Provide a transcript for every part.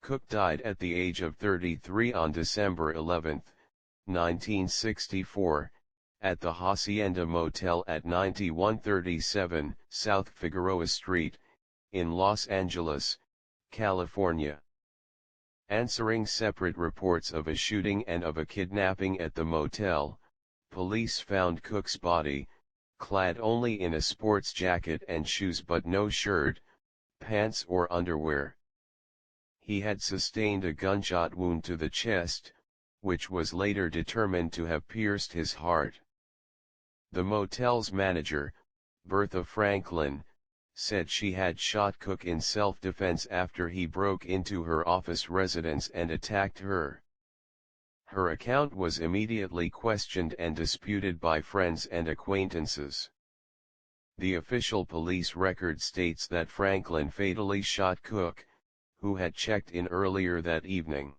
Cooke died at the age of 33 on December 11, 1964, at the Hacienda Motel at 9137 South Figueroa Street, in Los Angeles, California. Answering separate reports of a shooting and of a kidnapping at the motel, police found Cooke's body, clad only in a sports jacket and shoes but no shirt, pants or underwear. He had sustained a gunshot wound to the chest, which was later determined to have pierced his heart. The motel's manager, Bertha Franklin, said she had shot Cooke in self-defense after he broke into her office residence and attacked her. Her account was immediately questioned and disputed by friends and acquaintances. The official police record states that Franklin fatally shot Cooke, who had checked in earlier that evening.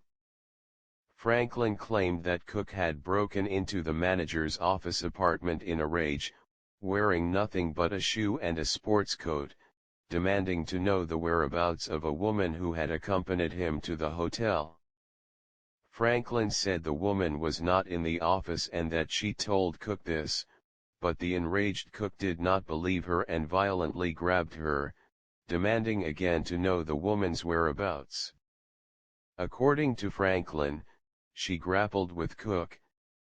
Franklin claimed that Cooke had broken into the manager's office apartment in a rage, wearing nothing but a shoe and a sports coat, demanding to know the whereabouts of a woman who had accompanied him to the hotel. Franklin said the woman was not in the office and that she told Cooke this, but the enraged Cooke did not believe her and violently grabbed her, demanding again to know the woman's whereabouts. According to Franklin, she grappled with Cooke,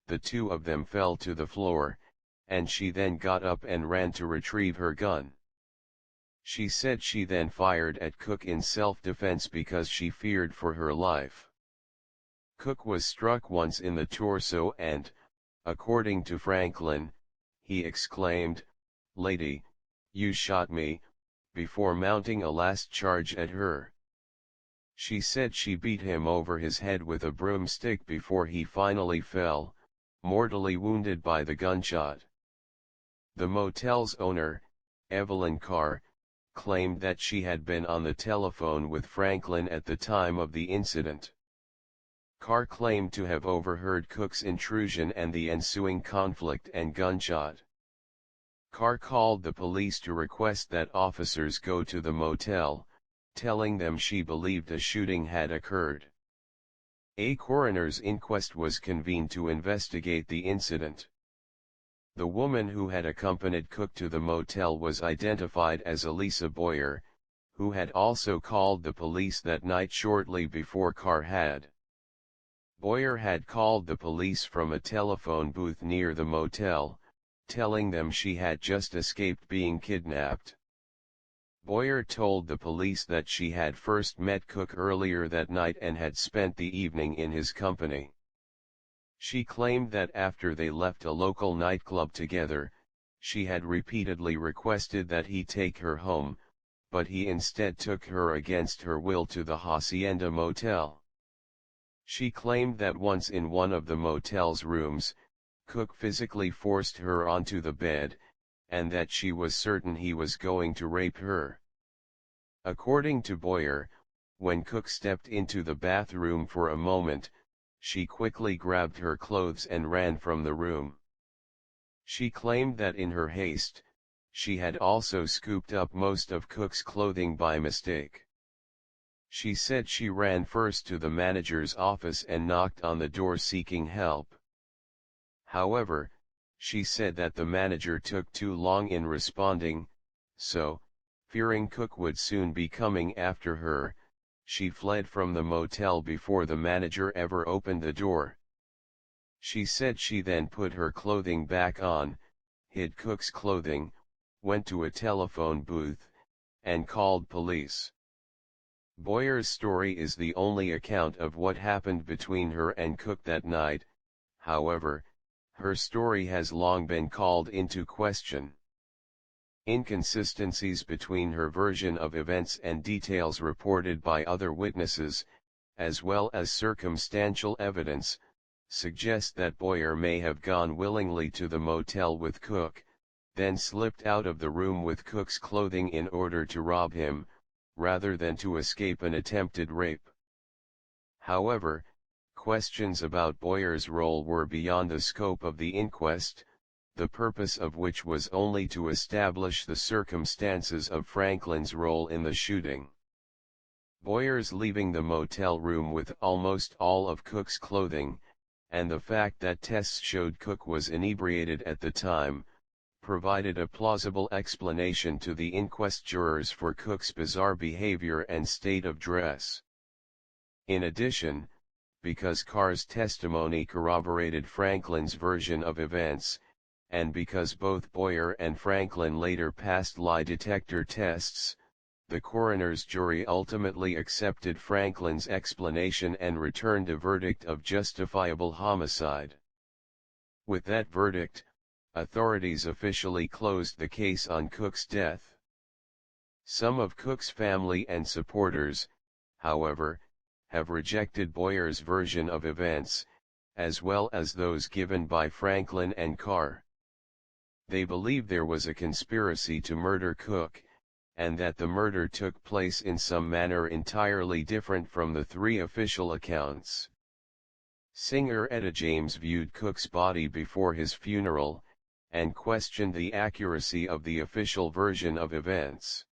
the two of them fell to the floor, and she then got up and ran to retrieve her gun. She said she then fired at Cooke in self-defense because she feared for her life. Cooke was struck once in the torso and, according to Franklin, he exclaimed, "Lady, you shot me," before mounting a last charge at her. She said she beat him over his head with a broomstick before he finally fell, mortally wounded by the gunshot. The motel's owner, Evelyn Carr, claimed that she had been on the telephone with Franklin at the time of the incident. Carr claimed to have overheard Cooke's intrusion and the ensuing conflict and gunshot. Carr called the police to request that officers go to the motel, telling them she believed a shooting had occurred. A coroner's inquest was convened to investigate the incident. The woman who had accompanied Cooke to the motel was identified as Elisa Boyer, who had also called the police that night shortly before Carr had. Boyer had called the police from a telephone booth near the motel, telling them she had just escaped being kidnapped. Boyer told the police that she had first met Cooke earlier that night and had spent the evening in his company. She claimed that after they left a local nightclub together, she had repeatedly requested that he take her home, but he instead took her against her will to the Hacienda Motel. She claimed that once in one of the motel's rooms, Cooke physically forced her onto the bed, and that she was certain he was going to rape her. According to Boyer, when Cooke stepped into the bathroom for a moment, she quickly grabbed her clothes and ran from the room. She claimed that in her haste, she had also scooped up most of Cooke's clothing by mistake. She said she ran first to the manager's office and knocked on the door seeking help. However, she said that the manager took too long in responding, so, fearing Cooke would soon be coming after her, she fled from the motel before the manager ever opened the door. She said she then put her clothing back on, hid Cooke's clothing, went to a telephone booth, and called police. Boyer's story is the only account of what happened between her and Cooke that night. However, her story has long been called into question. Inconsistencies between her version of events and details reported by other witnesses, as well as circumstantial evidence, suggest that Boyer may have gone willingly to the motel with Cooke, then slipped out of the room with Cooke's clothing in order to rob him, rather than to escape an attempted rape. However, questions about Boyer's role were beyond the scope of the inquest, the purpose of which was only to establish the circumstances of Franklin's role in the shooting. Boyers leaving the motel room with almost all of Cooke's clothing, and the fact that tests showed Cooke was inebriated at the time, provided a plausible explanation to the inquest jurors for Cooke's bizarre behavior and state of dress. In addition, because Carr's testimony corroborated Franklin's version of events, and because both Boyer and Franklin later passed lie detector tests, the coroner's jury ultimately accepted Franklin's explanation and returned a verdict of justifiable homicide. With that verdict, authorities officially closed the case on Cooke's death. Some of Cooke's family and supporters, however, have rejected Boyer's version of events, as well as those given by Franklin and Carr. They believe there was a conspiracy to murder Cooke, and that the murder took place in some manner entirely different from the three official accounts. Singer Etta James viewed Cooke's body before his funeral, and questioned the accuracy of the official version of events.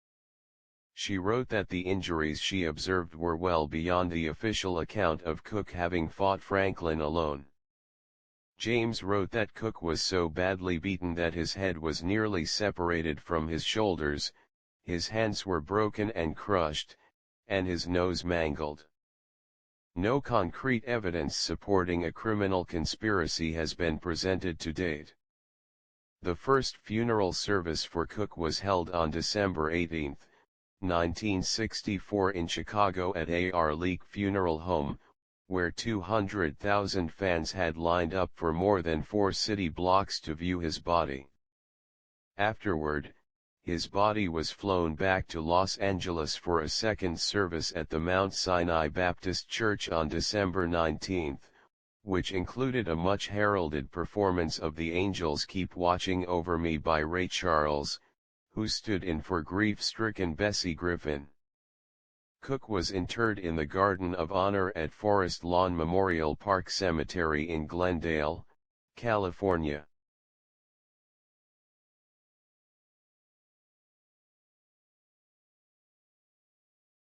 She wrote that the injuries she observed were well beyond the official account of Cooke having fought Franklin alone. James wrote that Cooke was so badly beaten that his head was nearly separated from his shoulders, his hands were broken and crushed, and his nose mangled. No concrete evidence supporting a criminal conspiracy has been presented to date. The first funeral service for Cooke was held on December 18, 1964 in Chicago at A.R. Leake Funeral Home, where 200,000 fans had lined up for more than 4 city blocks to view his body. Afterward, his body was flown back to Los Angeles for a second service at the Mount Sinai Baptist Church on December 19, which included a much-heralded performance of The Angels Keep Watching Over Me by Ray Charles, who stood in for grief-stricken Bessie Griffin. Cooke was interred in the Garden of Honor at Forest Lawn Memorial Park Cemetery in Glendale, California.